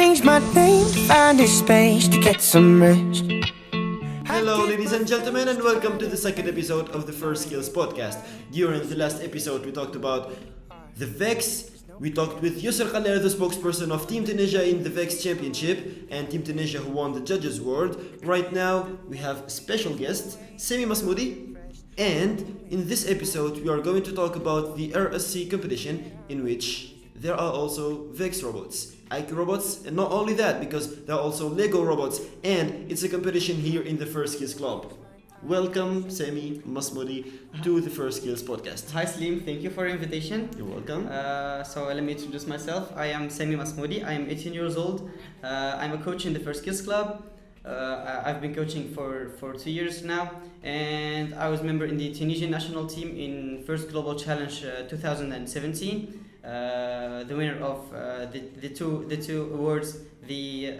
change my name to find a space to get some rest. Hello, ladies and gentlemen, and welcome to the second episode of the First Skills podcast. During the last episode, we talked about the VEX. We talked with Yusr Khaler, the spokesperson of Team Tunisia in the VEX Championship, and Team Tunisia who won the Judges Award. Right now, we have special guest, Sami Masmoudi. And in this episode, we are going to talk about the RSC Competition, in which there are also VEX robots, IQ robots, and not only that, because there are also Lego robots, and it's a competition here in the First Skills Club. Welcome, Sami Masmoudi, to the First Skills podcast. Hi Slim, thank you for your invitation. You're welcome. So let me introduce myself. I am Sami Masmoudi. I am 18 years old. I'm a coach in the First Skills Club. I've been coaching for 2 years now, and I was member in the Tunisian national team in First Global Challenge 2017. The winner of the two awards, the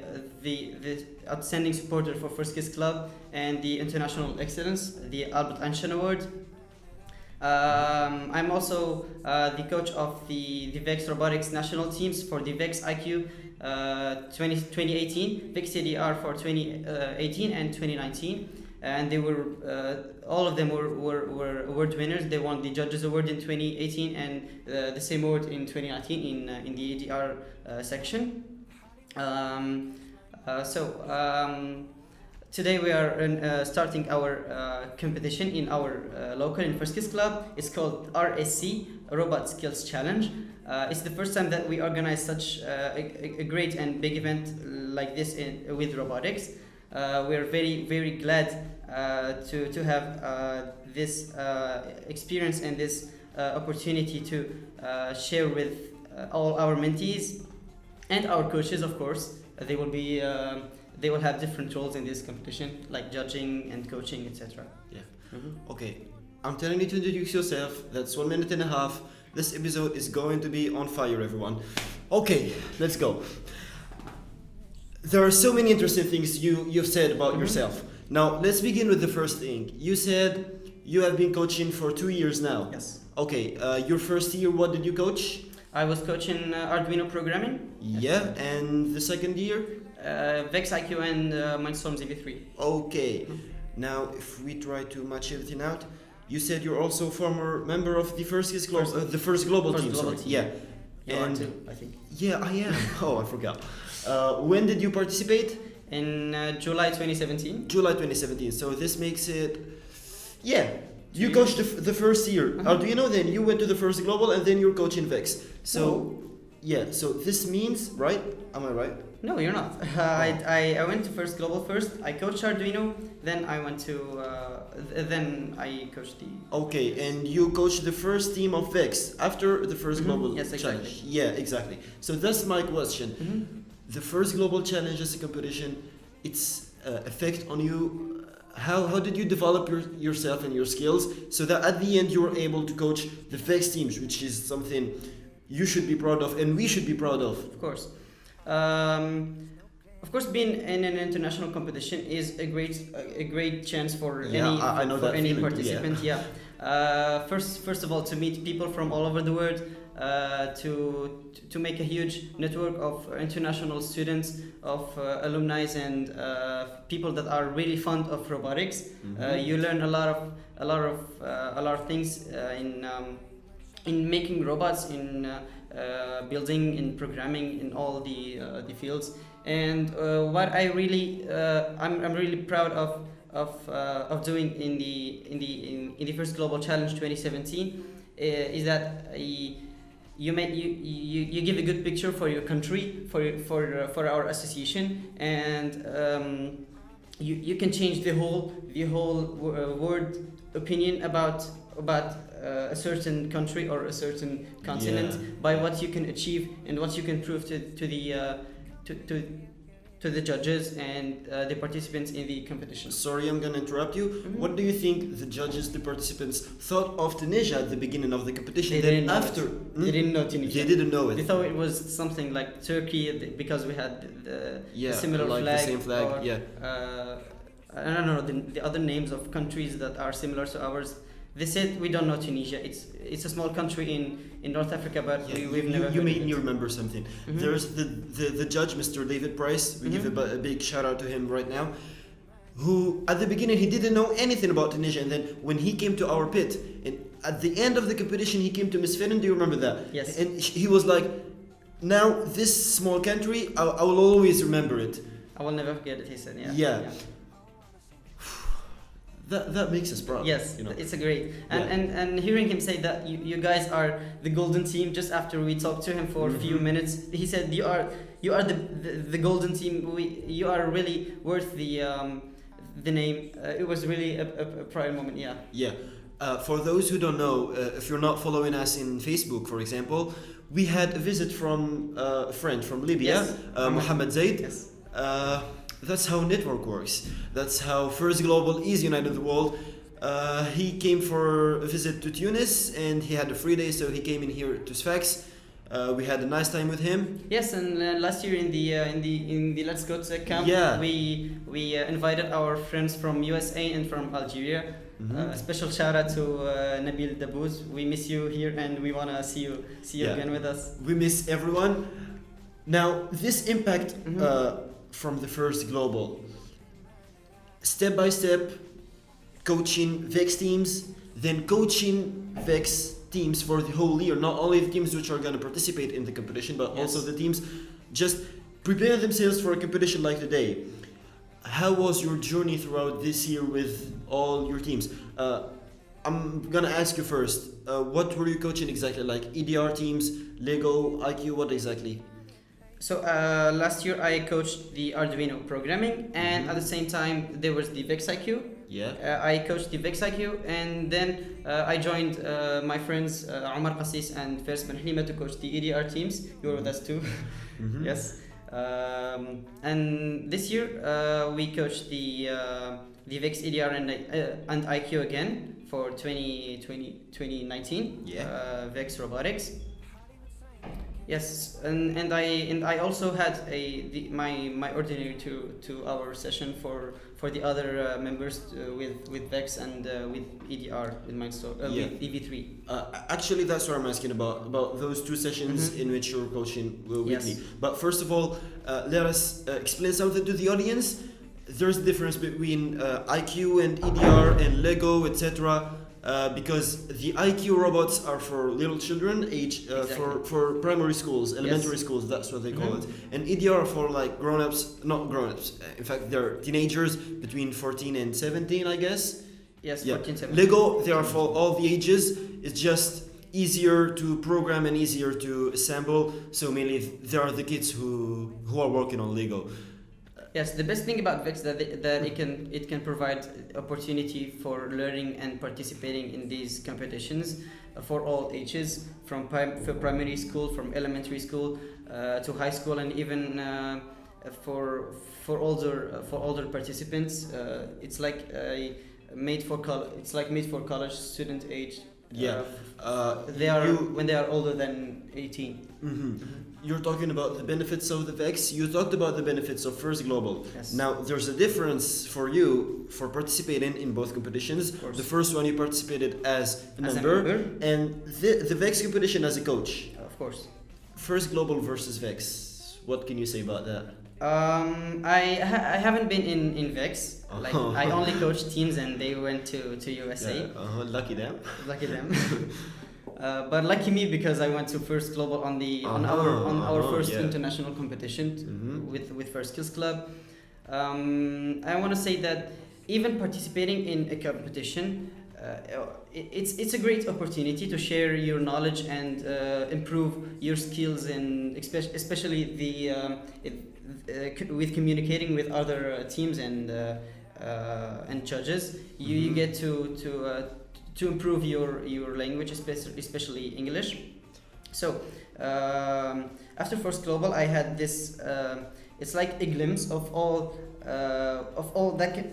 outstanding supporter for First Kiss Club and the International Excellence, the Albert Einstein Award. I'm also the coach of the VEX Robotics national teams for the VEX IQ 2018, VEX CDR for 2018 and 2019. And they were all of them were award winners. They won the Judges Award in 2018 and the same award in 2019 in the ADR section. Today we are starting our competition in our local in First Kiss Club. It's called RSC Robot Skills Challenge. It's the first time that we organize such a great and big event like this with robotics. We are very glad to have this experience and this opportunity to share with all our mentees and our coaches. Of course, they will have different roles in this competition, like judging and coaching, etc. Yeah. Mm-hmm. Okay. I'm telling you to introduce yourself. That's 1 minute and a half. This episode is going to be on fire, everyone. Okay, let's go. There are so many interesting things you've said about yourself. Now, let's begin with the first thing. You said you have been coaching for 2 years now. Yes. Okay, your first year, what did you coach? I was coaching Arduino programming. Yeah, and the second year? VEX IQ and Mindstorm ZB3. Okay. Now, if we try to match everything out, you said you're also a former member of the First Kiss Club, the First Global Team. Yeah. You are too, I think. Yeah, I am. Oh, I forgot. When did you participate? In July 2017. July 2017. So this makes it... Yeah. You coached the first year. Arduino, then you went to the First Global, and then you're coaching VEX. So, yeah. So this means, right? Am I right? No, you're not. I went to First Global first. I coached Arduino. Then I went to... then I coached the... Okay, and you coached the first team of VEX after the First Global Yes, exactly. Challenge. Yeah, exactly. So that's my question. The First Global Challenge as a competition, its effect on you, how did you develop yourself and your skills so that at the end you were able to coach the VEX teams, which is something you should be proud of and we should be proud of? Of course. Of course, being in an international competition is a great chance for any participant. Yeah. First of all, to meet people from all over the world, to make a huge network of international students, of alumni and people that are really fond of robotics. You learn a lot of things in making robots, in building, in programming, in all the fields. And what I'm really proud of doing in the First Global Challenge 2017 is that you give a good picture for your country, for our association, and you can change the whole world opinion about a certain country or a certain continent by what you can achieve and what you can prove to the judges and the participants in the competition. Sorry, I'm gonna interrupt you. What do you think the judges, the participants thought of Tunisia at the beginning of the competition? They didn't know Tunisia. They didn't know it. They thought it was something like Turkey because we had the similar like flag. The same flag. I don't know the other names of countries that are similar to ours. they said we don't know Tunisia. It's a small country in North Africa, but we've never. You heard made of me it. remember something. Mhm. There's the judge, Mr. David Price. We give a big shout out to him right now. Who at the beginning he didn't know anything about Tunisia, and then when he came to our pit, and at the end of the competition he came to Miss Fennon. Do you remember that? Yes. And he was like, "Now this small country, I will always remember it." I will never forget it. He said, yeah. Yeah. That makes us proud. Yes, you know. it's a great Yeah. and hearing him say that you guys are the golden team. Just after we talked to him for a few Mhm. minutes, he said you are the golden team. You are really worth the name. It was really a proud moment. Yeah. Yeah. For those who don't know, if you're not following us in Facebook, for example, we had a visit from a friend from Libya, Yes. Mohammed Zaid. Yes. That's how network works. That's how First Global is united the world. He came for a visit to Tunis, and he had a free day, so he came in here to Sfax. We had a nice time with him. Yes, and last year in the Let's Go Tech camp, Yeah. we invited our friends from USA and from Algeria. Mhm. Special shout out to Nabil Dabouz. We miss you here, and we wanna see you Yeah. again with us. We miss everyone. Now, this impact Mhm. from the First Global, step by step, coaching VEX teams, then coaching VEX teams for the whole year, not only the teams which are going to participate in the competition, but Yes. also the teams just prepare themselves for a competition like today. How was your journey throughout this year with all your teams? I'm gonna ask you first, what were you coaching exactly? Like EDR teams, Lego, IQ, what exactly? So last year I coached the Arduino programming, and Mhm. at the same time there was the VEX IQ. Yeah. I coached the VEX IQ, and then I joined my friends Omar Qassis and Fers Ben Halima to coach the EDR teams. You were with us too. Mhm. Yes. And this year we coached the VEX EDR and IQ again for 2019. Yeah. VEX robotics. Yes, and I also had my ordinary to our session for the other members with VEX and with EDR with Mindstorm Yeah. with EV3. Actually, that's what I'm asking about those two sessions Mhm. in which you're coaching weekly. Yes. But first of all, let us explain something to the audience. There's a difference between IQ and EDR and Lego, etc. Because the IQ robots are for little children, Exactly. for primary schools, elementary schools, that's what they call Mhm. it. And EDR are for like grown-ups, not grown-ups. In fact, they're teenagers between 14 and 17, I guess. Yes, Yeah. 14, 17. Lego, they are for all the ages. It's just easier to program and easier to assemble. So mainly, there are the kids who are working on Lego. Yes, the best thing about VEX that it can provide opportunity for learning and participating in these competitions for all ages, from primary school, from elementary school to high school, and even for older participants. It's like made for college student age. Yeah. They are when they are older than 18. You're talking about the benefits of the VEX. You talked about the benefits of First Global. Yes. Now, there's a difference for you for participating in both competitions. Of course. The first one you participated as a As a member, member. and the VEX competition as a coach. Of course. First Global versus VEX. What can you say about that? I haven't been in VEX. Like Oh. I only coached teams and they went to USA. Yeah, lucky them. Lucky them. But lucky me because I went to First Global on our first yeah. international competition Mhm. with First Skills Club. I want to say that even participating in a competition, it's a great opportunity to share your knowledge and improve your skills, and especially with communicating with other teams and judges. You get to improve your language, especially English. So after First Global, I had this. It's like a glimpse of all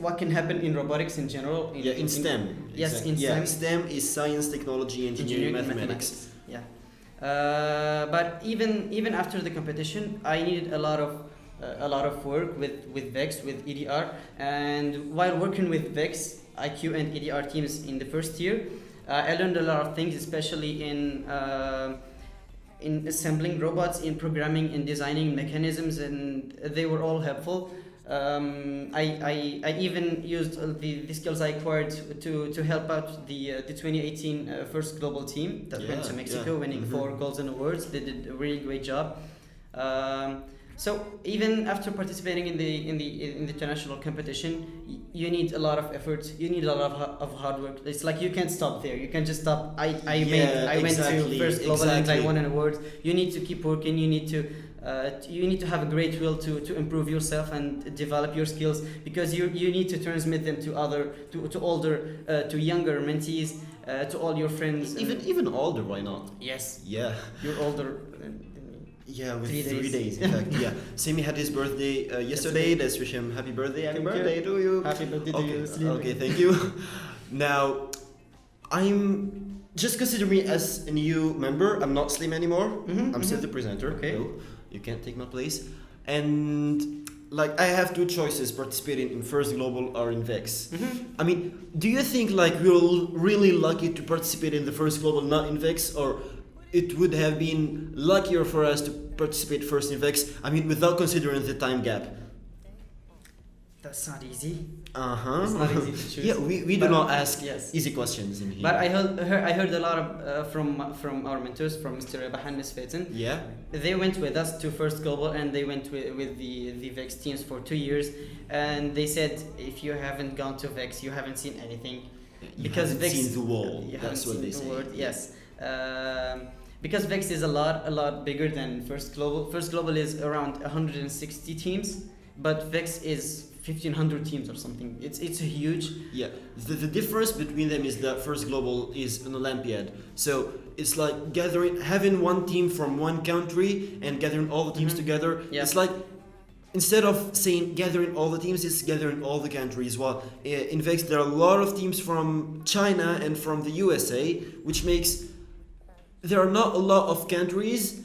what can happen in robotics in general. In STEM. Yes, exactly. in STEM. STEM is science, technology, engineering, mathematics. Yeah. But even after the competition, I needed a lot of work with VEX, with EDR, and while working with VEX, IQ and EDR teams in the first year, I learned a lot of things, especially in assembling robots, in programming, in designing mechanisms, and they were all helpful. I even used the skills I acquired to help out the 2018 first global team that went to Mexico, winning 4 golds and awards. They did a really great job. So even after participating in the international competition, you need a lot of effort. You need a lot of hard work. It's like you can't stop there. You can't just stop. I went to first global and I won an award. You need to keep working. You need to have a great will to improve yourself and develop your skills, because you need to transmit them to older to younger mentees, to all your friends. Even older, why not? Yes. Yeah. You're older. Yeah, with 3 days, in fact. Yeah. Sami had his birthday yesterday. Let's wish him happy birthday. Happy birthday to you. Happy birthday to you. Okay, thank you. Now, I'm just consider me as a new member. I'm not Slim anymore. I'm still the presenter. Okay. So you can't take my place. And like I have 2 choices: participating in First Global or in VEX. I mean, do you think like we're really lucky to participate in the First Global, not in VEX, or it would have been luckier for us to participate first in VEX? I mean, without considering the time gap. That's not easy. Uh-huh. It's not easy to choose. Yeah, we do not ask yes. easy questions in here. But I heard a lot of from our mentors, from Mr. Rebah and Ms. Fatin. Yeah. They went with us to First Global, and they went with the VEX teams for 2 years, and they said if you haven't gone to VEX, you haven't seen anything. Because VEX, seen the wall. You That's haven't what they seen say. the word. Yes. Because VEX is a lot bigger than First Global. First Global is around 160 teams, but VEX is 1,500 teams or something. It's a huge. Yeah. The difference between them is that First Global is an Olympiad. So it's like having one team from one country and gathering all the teams together. Yeah. It's like, instead of saying gathering all the teams, it's gathering all the countries. Well, in VEX there are a lot of teams from China and from the USA, which makes there are not a lot of countries.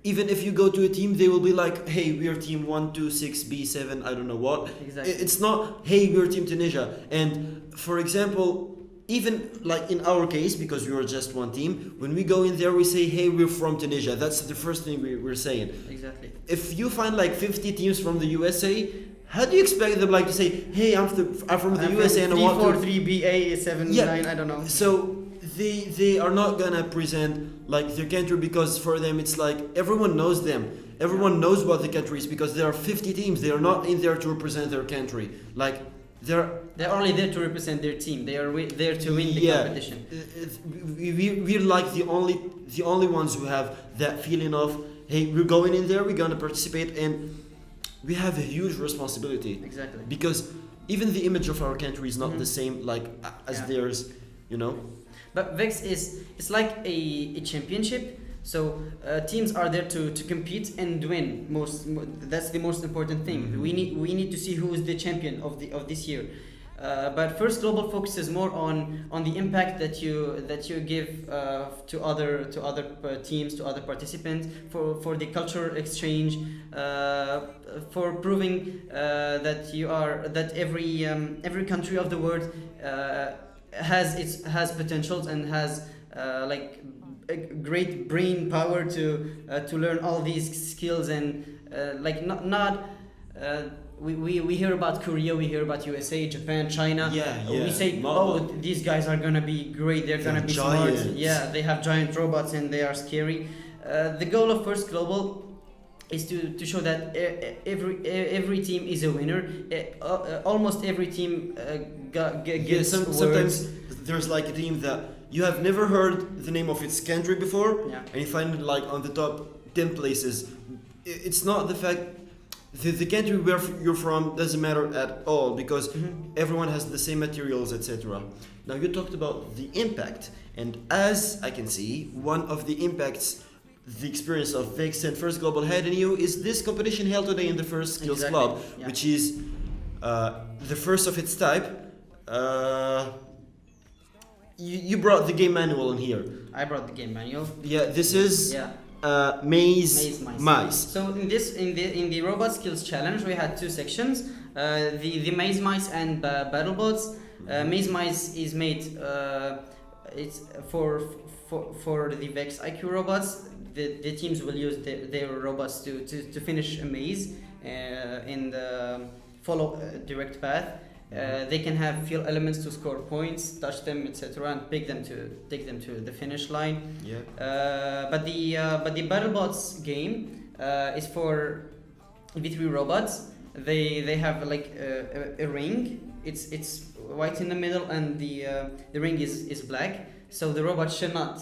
Even if you go to a team, they will be like, hey, we are team 126B7, I don't know what. Exactly. It's not, hey, we are team Tunisia. And for example, even like in our case, because we are just one team, when we go in there, we say, hey, we're from Tunisia. That's the first thing we're saying. Exactly. If you find like 50 teams from the USA, how do you expect them like to say, hey, I'm from the USA and I want to... 343BA 79, I don't know. So they are not gonna present like their country, because for them it's like everyone knows them. Everyone knows what the country is, because there are 50 teams. They are not in there to represent their country. Like they're only there to represent their team. They are there to win the competition. We're like the only ones who have that feeling of, hey, we're going in there, we're gonna participate, and we have a huge responsibility. Exactly. Because even the image of our country is not the same like as theirs, you know. But VEX it's like a championship. So teams are there to compete and win. That's the most important thing. We need to see who is the champion of this year. But First Global focuses more on the impact that you give to other teams, to other participants, for the cultural exchange, for proving that every country of the world has potentials and has like a great brain power to learn all these skills, and like not we hear about Korea, we hear about USA, Japan, China. We say, these guys are gonna be great, they're gonna be giants. smart. Yeah, they have giant robots and they are scary. The goal of First Global is to show that every team is a winner. Almost every team gets sometimes there's like a team that you have never heard the name of its country before, and you find it like on the top 10 places. It's not the fact the country where you're from doesn't matter at all, because everyone has the same materials, etc. Now you talked about the impact, and as I can see, one of the impacts the experience of VEX and First Global had in you is this competition held today in the First Skills Club, which is the first of its type. You brought the game manual in here. I brought the game manual. Yeah, this is Maze Mice. So in the Robot Skills Challenge, we had 2 sections: the Maze Mice and Battle Bots. Maze Mice is made it's for the Vex IQ robots. The teams will use their robots to finish a maze in the follow direct path. They can have field elements to score points, touch them, etc., and take them to the finish line. Yeah. But the BattleBots game is for V3 robots. They have like a ring. It's white in the middle, and the ring is black. So the robot should not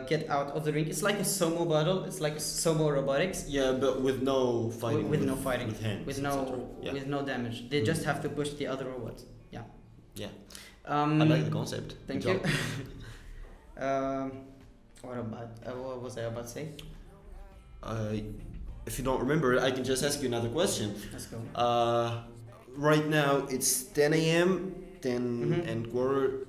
get out of the ring. It's like a sumo battle. It's like sumo robotics. Yeah, but with no fighting. With no fighting. With hands. With no damage. They just have to push the other robot. Yeah. Yeah. I like the concept. Thank you. What was I about to say? If you don't remember, I can just ask you another question. Let's go. Right now it's 10 a.m., 10 and quarter,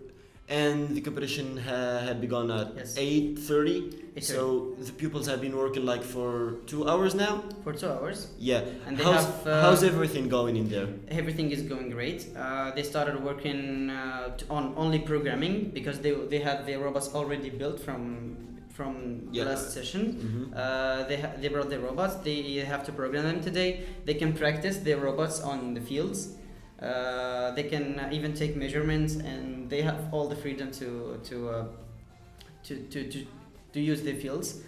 and the competition had begun at 8:30. So the pupils have been working like for 2 hours now. For 2 hours. Yeah. And they how's everything going in there? Everything is going great. They started working on only programming because they had their robots already built from the last session. They brought their robots. They have to program them today. They can practice their robots on the fields. They can even take measurements, and they have all the freedom to use the fields.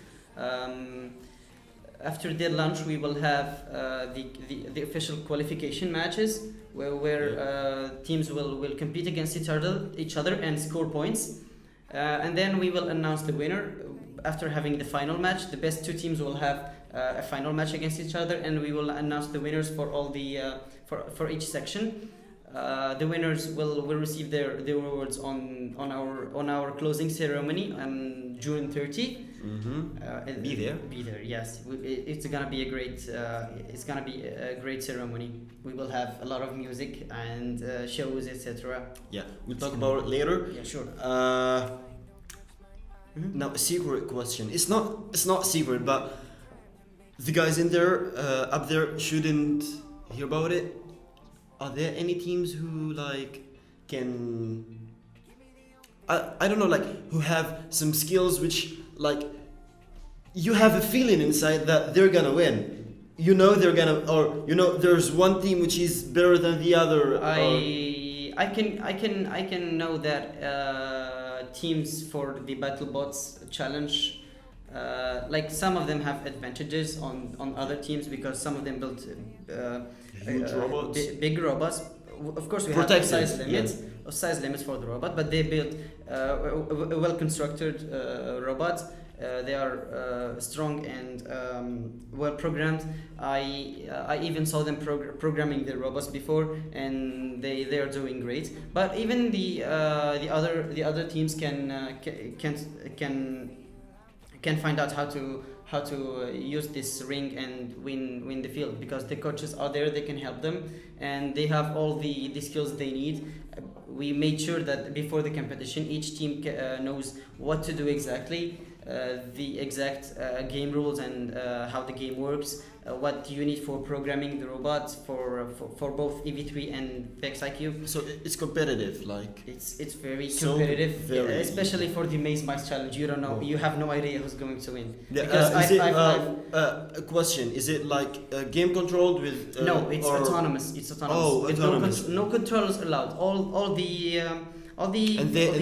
After their lunch, we will have the official qualification matches where teams will compete against each other and score points. And then we will announce the winner. After having the final match, the best two teams will have a final match against each other, and we will announce the winners for all the for each section. The winners will receive their rewards on our closing ceremony on June 30. Be there. Be there. Yes, it's gonna be a great ceremony. We will have a lot of music and shows, etc. Yeah, we'll talk about it later. Yeah, sure. Now, a secret question. It's not secret, but the guys in there, up there, shouldn't hear about it. Are there any teams who like can? I don't know, like who have some skills which like you have a feeling inside that they're gonna win. You know they're gonna, or you know there's one team which is better than the other. I can know that teams for the BattleBots challenge, like some of them have advantages on other teams because some of them built huge robots, big robots. Of course, we protected, have size limits for the robot, but they built a well-constructed robot. They are strong and well programmed. I even saw them programming their robots before, and they are doing great. But even the other teams can find out how to use this ring and win the field, because the coaches are there. They can help them, and they have all the skills they need. We made sure that before the competition, each team knows what to do exactly. The exact game rules and how the game works, what you need for programming the robots for both EV3 and Vex IQ. So it's competitive, like it's very competitive, especially for the Maze Mice challenge. You don't know, you have no idea who's going to win. Because a question: is it like game controlled with? No, it's autonomous. It's autonomous. Oh, autonomous. No controllers allowed. All the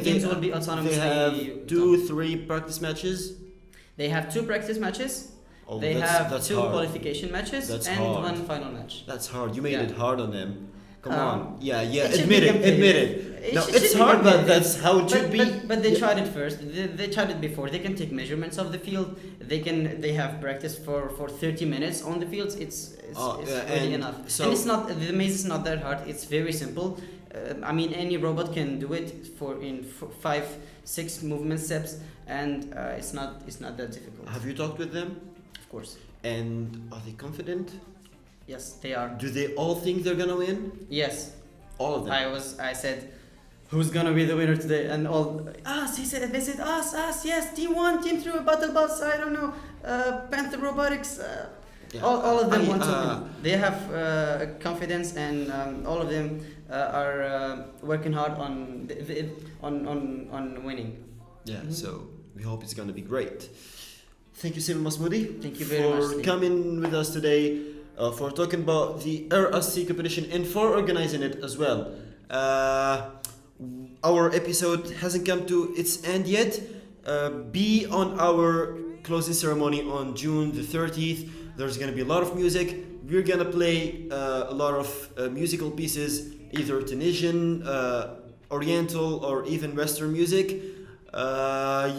games will be autonomously. They have 2-3 practice matches. They have 2 practice matches. Oh, they have that's 2 hard. qualification matches and hard. 1 final match. That's hard. You made it hard on them. Come on. Yeah. It Admit it. No, it's hard, but that's how it should be. But they tried it first. They tried it before. They can take measurements of the field. They have practice for 30 minutes on the fields. It's really enough. So and it's not, the maze is not that hard. It's very simple. I mean, any robot can do it in 5-6 movement steps, and it's not that difficult. Have you talked with them? Of course. And are they confident? Yes, they are. Do they all think they're gonna win? Yes. All of them. I said, who's gonna be the winner today? And all us. They said us. Yes, team 1, team 3, BattleBots. I don't know. Panther Robotics. All of them want to win. They have confidence, and all of them are working hard on winning. Yeah, so we hope it's gonna be great. Thank you, Sami Masmoudi. Thank you very for much, Lee. coming with us today, for talking about the RSC competition and for organizing it as well. Our episode hasn't come to its end yet. Be on our closing ceremony on June the 30th. There's gonna be a lot of music. We're gonna play a lot of musical pieces, either Tunisian, Oriental, or even Western music.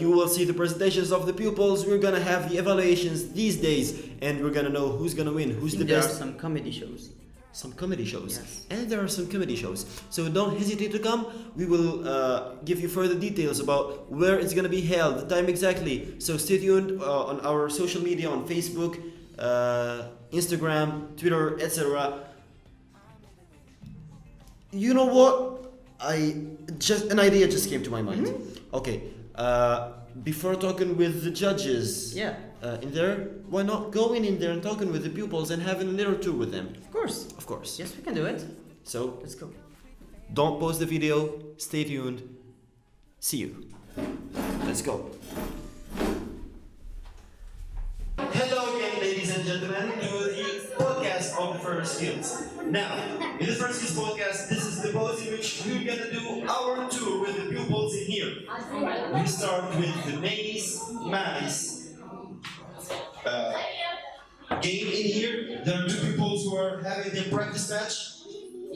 You will see the presentations of the pupils. We're gonna have the evaluations these days, and we're gonna know who's gonna win, who's the There best. are some comedy shows. Some comedy shows. Yes. And there are some comedy shows. So don't hesitate to come. We will give you further details about where it's going to be held, the time exactly. So stay tuned on our social media, on Facebook, Instagram, Twitter, etc. You know what? An idea just came to my mind. Okay. Before talking with the judges in there, why not going in there and talking with the pupils and having a little tour with them? Of course. Of course. Yes, we can do it. So Let's go. don't pause the video. Stay tuned. See you. Let's go. Hello again, ladies and gentlemen, to the podcast of the First Skills. Now, in the First Skills podcast, this is the pose in which we're gonna do our tour with the pupils in here. We start with the mentees, game in here. There are two pupils who are having their practice match.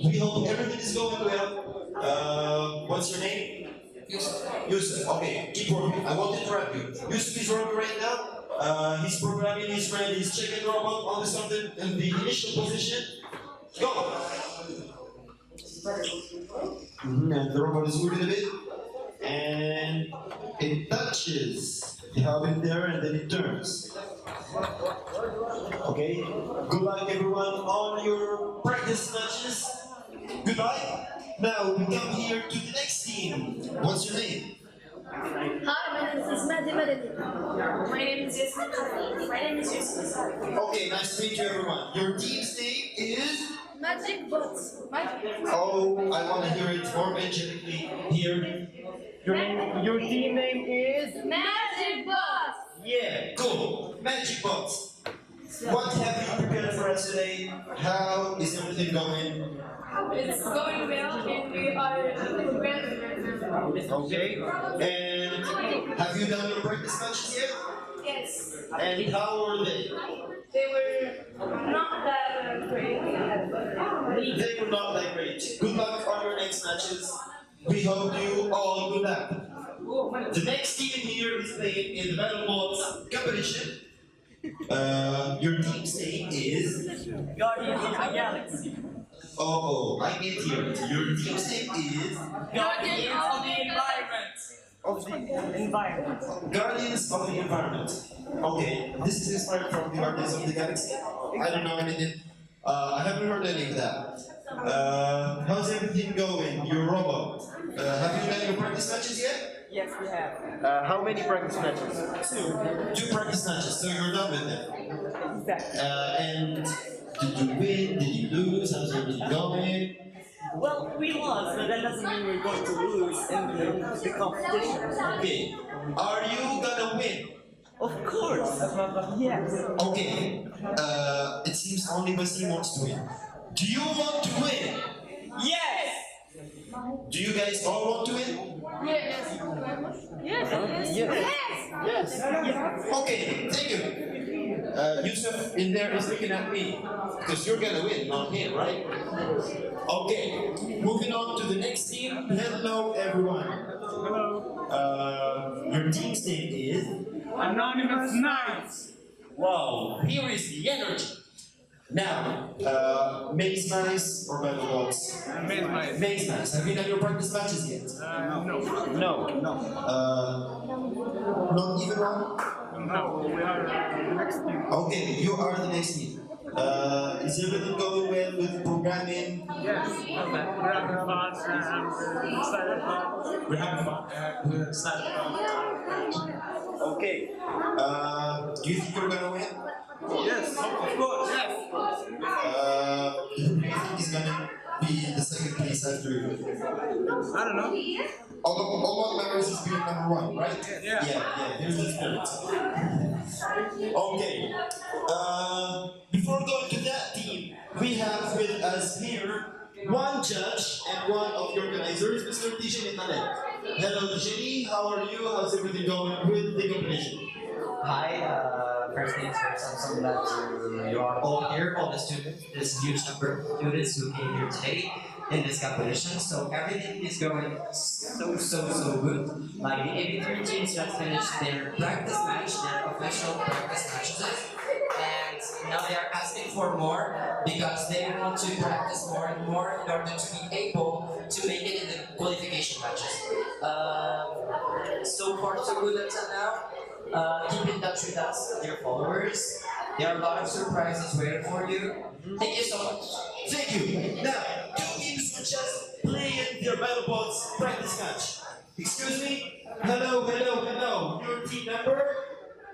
We hope everything is going well. What's your name? Yusuf. Okay, keep working. I won't interrupt you. Yusuf is working right now. He's programming his friend. He's checking the robot on something in the initial position. Go. And the robot is moving a bit, and it touches. You have it there, and then it turns. Okay. Good luck, everyone, on your practice matches. Goodbye. Now we come here to the next team. What's your name? Hi, my name is Zaineb Maalej. My name is Zaineb Maalej. My name is Yusuf. Okay, nice to meet you, everyone. Your team's name is? Magic Bots. Magic. Oh, I want to hear it more energetically here. Your team name is? Magic Bots. Yeah, cool. Magic Bots. What have you prepared for us today? How is everything going? It's going well, and we are prepared right now. Okay. And have you done your practice matches yet? Yes. And how were they? They were not that great. They were not that great. Good luck on your next matches. We hope you all good luck. The next team here is playing in the Battle Bots competition. Your team's name is? Guardians of the Galaxy. Oh, I get here. Your team's name is? Guardians of the Environment. Guardians of the Environment. Okay, this is inspired from the Guardians of the Galaxy. I don't know anything. I haven't heard any of that. How's everything going? Your robot. Have you done your practice matches yet? Yes, we have. How many practice matches? Two practice matches, so you're done with them. Exactly. And did you win? Did you lose? How's everything going? Well, we lost, but that doesn't mean we're going to lose in the competition. Okay. Are you gonna win? Of course. Yes. Okay. It seems only Basim wants to win. Do you want to win? Yes. Do you guys all want to win? Yes. Yes. Yes. Okay, thank you. Yusuf in there is looking at me. Because you're gonna win, not him, right? Okay, moving on to the next team. Hello, everyone. Hello. Your team's name is? Anonymous Knights. Wow, here is the energy. Now, Maze Nice or Battle Bots? Maze Nice. Have you done your practice matches yet? No. Not even one? No, we are the next team. Okay, you are the next team. Is everything going well with programming? Yes, we're having fun and excited fun. We're having fun. We're excited fun. Okay. Do you think you're gonna win? Yes, of course. Yes. Who do you think is gonna be be the second place after you? I don't know. All what matters is being number one, right? Yeah. Yeah, here's the spirit. Okay. Before going to that team, we have with us here one judge and one of the organizers, Mr. Tijani Khaled. Hello Tijani, how are you? How's everything going with the competition? Hi, first things first, I'm so glad you are all here, all the students, this huge number of students who came here today in this competition. So everything is going so good. Like the AB3 teams just finished their practice match, their official practice matches. And now they are asking for more because they want to practice more and more in order to be able to make it in the qualification matches. So far so good until now. Keep in touch with us, dear followers. There are a lot of surprises waiting for you. Thank you so much. Thank you. Now, two teams were just playing their battle bots practice match. Excuse me? Hello. Your team number?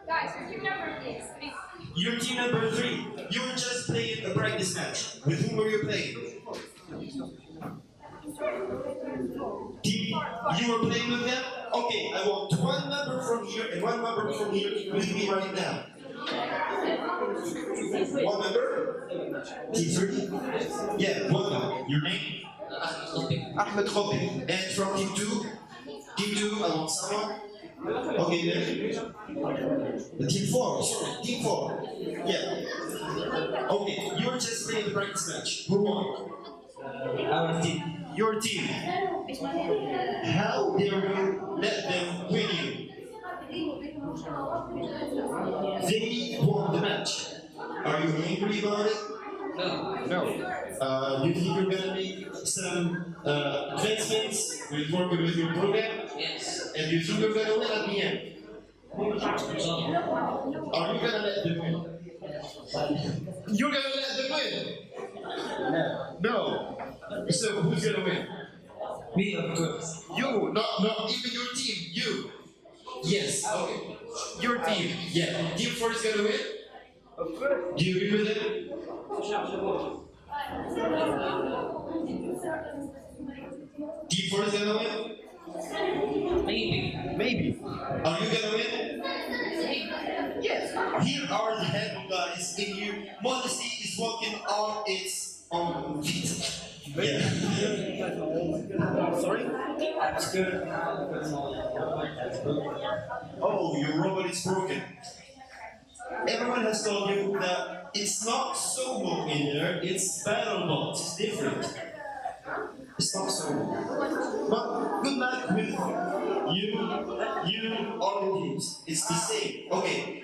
Guys, your team number is 3. Your team number 3. You were just playing a practice match. With whom were you playing? Team, you were playing with them? Okay, I want one member from here and one member from here with me right now. One member? Team 3? Yeah, one member. Your name? Ahmed Khobi. And from team 2? Team 2, I want someone. Okay, there. The team 4, sorry, team 4. Yeah. Okay, you were just playing the practice match. Who won? Our team. Your team. How dare you let them win you? They won the match. Are you angry about it? No. You think you're gonna make some advancements with working with your program? Yes. And you think you're gonna win at the end? Are you gonna let them win? You're gonna let them win? No. So who's gonna win? Me, of course. You, not even your team. You. Yes. Okay. Your team. Yeah. Team 4 is gonna win. Of course. Do you agree with it? Team 4 is gonna win. Maybe. Are you gonna win? Yes. Here are the head guys in here. Modesty is walking on its own feet. Yeah. Sorry? That's good. Oh, your robot is broken. Everyone has told you that it's not solo in there, it's battle mode. It's different. It's not solo. But good luck with you, all the teams. It's the same. Okay.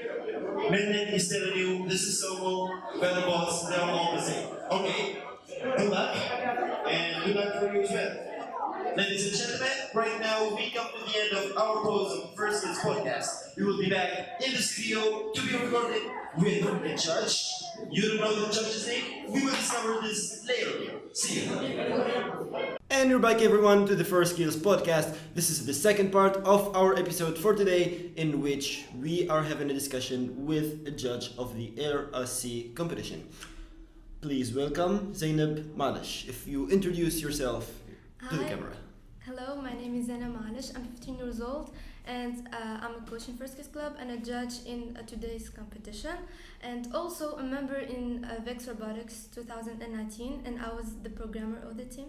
Menden is telling you this is solo, battle bots, they're all the same. Okay. Good luck. And good luck for you as well. Ladies and gentlemen, right now we come to the end of our pose of First Kids podcast. We will be back in the studio to be recorded with a judge. You don't know the judge's name? We will discover this later. See you. And we're back everyone to the First Skills podcast. This is the second part of our episode for today, in which we are having a discussion with a judge of the RSC competition. Please welcome Zaineb Maalej. If you introduce yourself to the Hi. camera. Hello, my name is Zaineb Maalej. I'm 15 years old and I'm a coach in First Kids Club and a judge in today's competition, and also a member in VEX Robotics 2019, and I was the programmer of the team.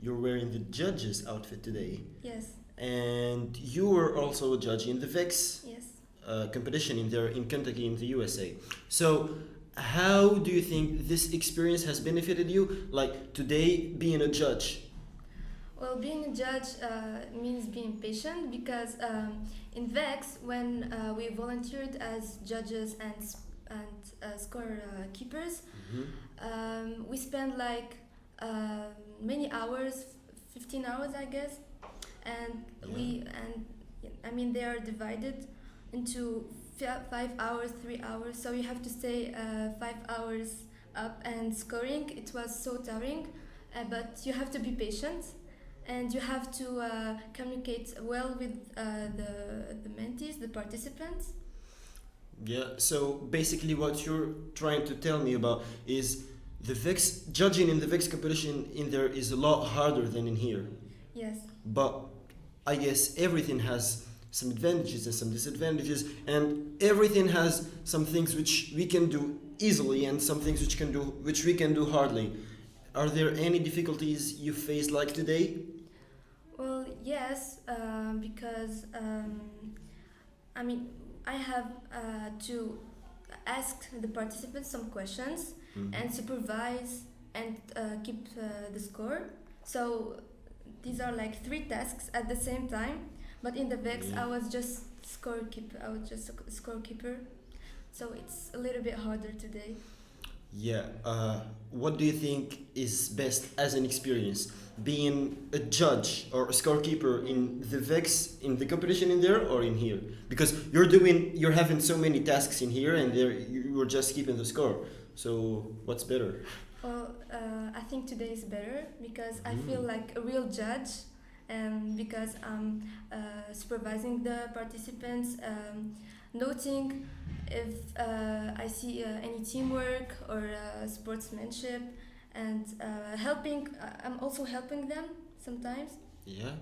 You're wearing the judge's outfit today. Yes, And you were also a judge in the VEX yes. competition in Kentucky in the USA. So how do you think this experience has benefited you? Like today being a judge. Well, being a judge means being patient because in VEX, when we volunteered as judges and scorekeepers, we spent like many hours, 15 hours, I guess, and they are divided into 5 hours, 3 hours. So you have to stay 5 hours up and scoring. It was so tiring, but you have to be patient. And you have to communicate well with the mentees, the participants. Yeah, so basically what you're trying to tell me about is the VEX judging in the VEX competition in there is a lot harder than in here. Yes. But I guess everything has some advantages and some disadvantages, and everything has some things which we can do easily and some things which we can do hardly. Are there any difficulties you face like today? Well, yes, because I mean, I have to ask the participants some questions and supervise and keep the score. So these are like 3 tasks at the same time. But in the VEX, I was just scorekeeper. I was just a scorekeeper. So it's a little bit harder today. Yeah. What do you think is best as an experience? Being a judge or a scorekeeper in the VEX, in the competition in there, or in here? Because you're having so many tasks in here, and there you're just keeping the score. So what's better? Well, I think today is better because I feel like a real judge, because I'm supervising the participants, noting if I see any teamwork or sportsmanship, and helping. I'm also helping them sometimes. Yeah.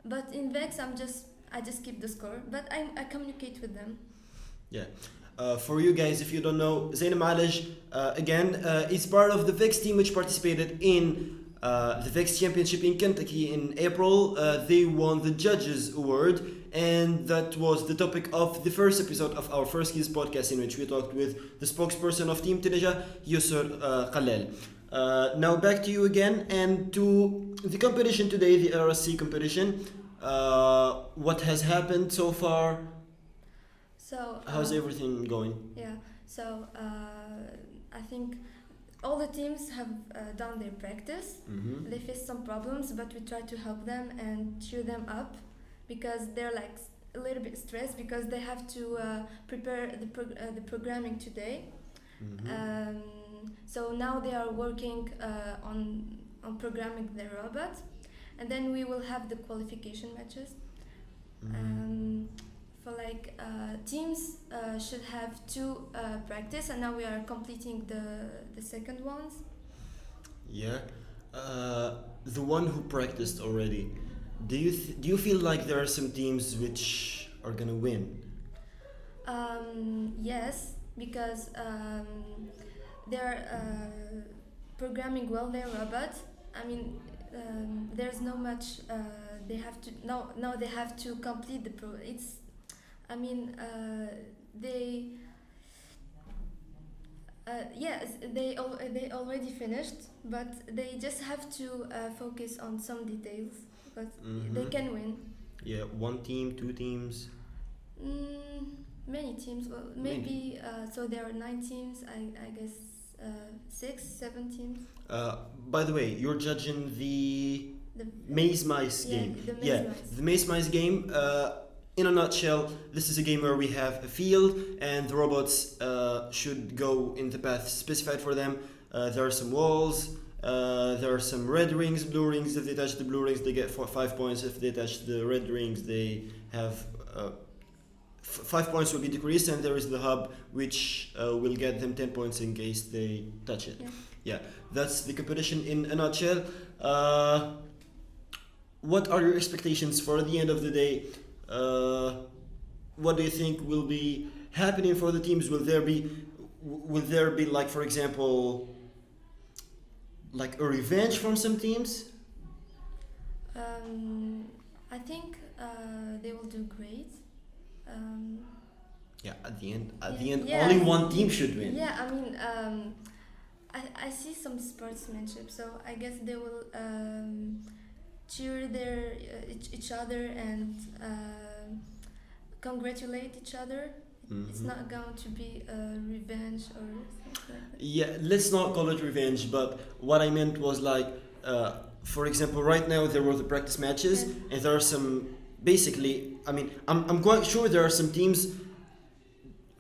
But in VEX, I just keep the score, but I communicate with them. Yeah. For you guys, if you don't know, Zaineb Maalej, again, is part of the VEX team which participated in the VEX Championship in Kentucky in April. They won the Judges Award, and that was the topic of the first episode of our First Skills podcast, in which we talked with the spokesperson of Team Tunisia, Yusr Khalel. Now back to you again, and to the competition today, the RSC competition. What has happened so far? So how's everything going? Yeah, so I think all the teams have done their practice. They faced some problems, but we try to help them and cheer them up, because they're like a little bit stressed because they have to prepare the programming today. So now they are working on programming their robot, and then we will have the qualification matches. For like teams should have 2 practice, and now we are completing the second ones. Yeah. The one who practiced already, do you feel like there are some teams which are gonna win? Yes, because they're programming well their robot. I mean, there's no much they have to now they have to complete the it's I mean they yes, they already finished, but they just have to focus on some details, but they can win. Yeah, 1 team, 2 teams. Many teams. Well, maybe so there are 9 teams. I guess 6, 7 teams. By the way, you're judging the Maze Mice game. The Maze Mice game. In a nutshell, this is a game where we have a field, and the robots should go in the path specified for them. There are some walls. There are some red rings, blue rings. If they touch the blue rings, they get 5 points. If they touch the red rings, they have 5 points will be decreased, and there is the hub which will get them 10 points in case they touch it. Yeah, that's the competition in a nutshell. What are your expectations for the end of the day? What do you think will be happening for the teams? Will there be like, for example, like a revenge from some teams? I think they will do great. Yeah, at the end, only one team should win. Yeah, I mean, I see some sportsmanship, so I guess they will cheer each other and congratulate each other. It's not going to be a revenge or something like that. Yeah, let's not call it revenge, but what I meant was like, for example, right now there were the practice matches, and there are some, basically, I mean, I'm quite sure there are some teams,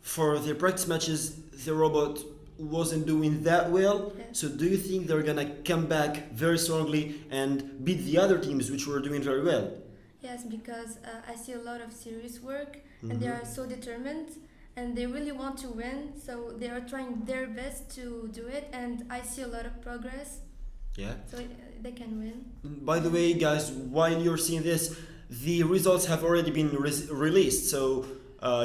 for their practice matches, the robot wasn't doing that well. So do you think they're gonna come back very strongly and beat the other teams which were doing very well? Yes, because I see a lot of serious work, and they are so determined, and they really want to win, so they are trying their best to do it, and I see a lot of progress, Yeah. so they can win. By the way, guys, while you're seeing this, the results have already been released, so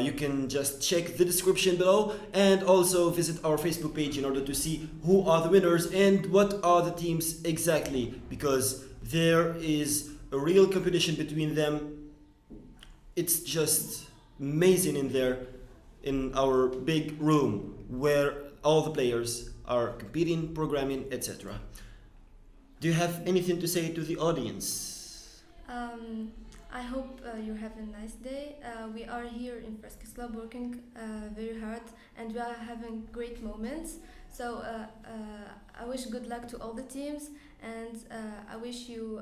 you can just check the description below and also visit our Facebook page in order to see who are the winners and what are the teams exactly, because there is a real competition between them. It's just amazing in there, in our big room where all the players are competing, programming, etc. Do you have anything to say to the audience? I hope you have a nice day. We are here in First Kids Club working very hard, and we are having great moments. So I wish good luck to all the teams, and I wish you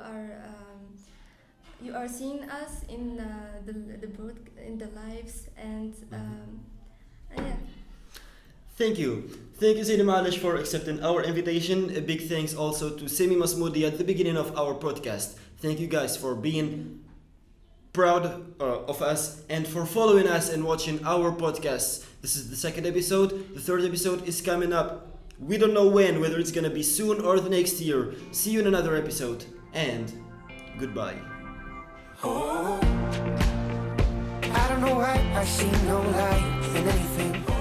are seeing us in in the lives, and yeah. Thank you. Thank you, Zaineb Maalej, for accepting our invitation. A big thanks also to Sami Masmoudi at the beginning of our podcast. Thank you guys for being proud of us and for following us and watching our podcasts. This is the second episode. The third episode is coming up. We don't know when, whether it's gonna be soon or the next year. See you in another episode, and goodbye. Oh, I don't know why I see no light in anything.